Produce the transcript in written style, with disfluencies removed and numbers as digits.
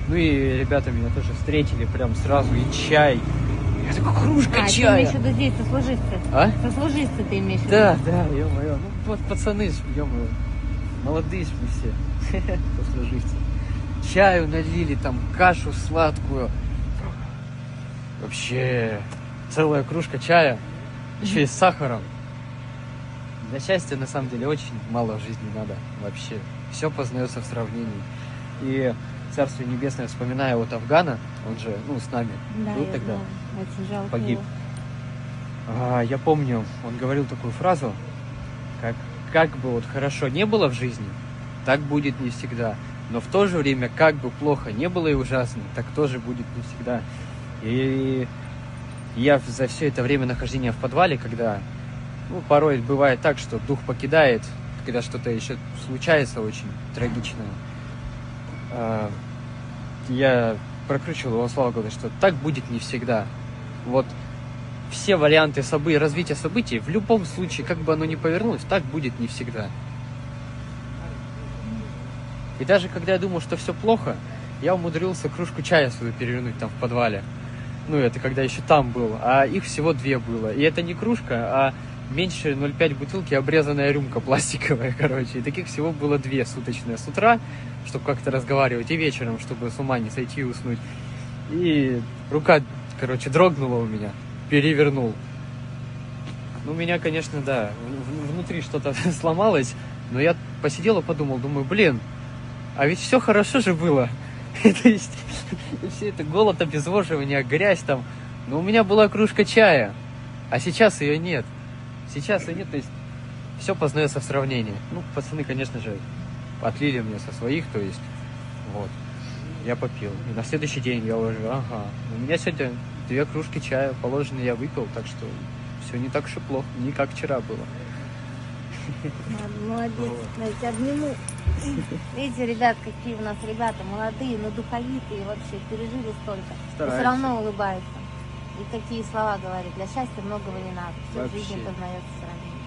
Ну и ребята меня тоже встретили прям сразу, и чай. Я такой, кружка чая. Ты имеешь в виду здесь сослуживцы? А? Сослуживцы ты имеешь в виду? Да, ё-моё. Ну вот пацаны ж, ё-моё. Молодые ж мы все. Сослуживцы. Чаю налили, там кашу сладкую. Вообще целая кружка чая. Еще и с сахаром. Для счастья на самом деле очень мало в жизни надо вообще. Все познается в сравнении. И Царствие Небесное, вспоминая вот Афгана, он же, с нами Да, был я тогда, знаю. Очень жалко погиб. его. Я помню, он говорил такую фразу, как бы вот хорошо не было в жизни, так будет не всегда. Но в то же время, как бы плохо не было и ужасно, так тоже будет не всегда. И я за все это время нахождения в подвале, когда, порой бывает так, что дух покидает, когда что-то еще случается очень трагичное, я прокручивал его слова, говорю, что так будет не всегда. Вот все варианты развития событий, в любом случае, как бы оно ни повернулось, так будет не всегда. И даже когда я думал, что все плохо, я умудрился кружку чая свою перевернуть там в подвале. Это когда еще там был, а их всего 2 было. И это не кружка, а меньше 0,5 бутылки обрезанная рюмка пластиковая, короче. И таких всего было 2 суточные. С утра, чтобы как-то разговаривать, и вечером, чтобы с ума не сойти и уснуть. И рука, дрогнула у меня, перевернул. Меня, конечно, да, внутри что-то сломалось, но я посидел и подумал, думаю, а ведь все хорошо же было. То есть, все это голод, обезвоживание, грязь там. Но у меня была кружка чая, а сейчас ее нет. Сейчас ее нет, то есть все познается в сравнении. Пацаны, конечно же, отлили мне со своих, то есть, вот. Я попил. И на следующий день я уже, у меня сегодня 2 кружки чая положенные, я выпил, так что все не так уж и плохо, не как вчера было. Молодец, я тебя обниму. Видите, ребят, какие у нас ребята молодые, но духовитые, вообще пережили столько. И все равно улыбаются. И такие слова говорят: для счастья многого не надо. Все в жизни познается в сравнении.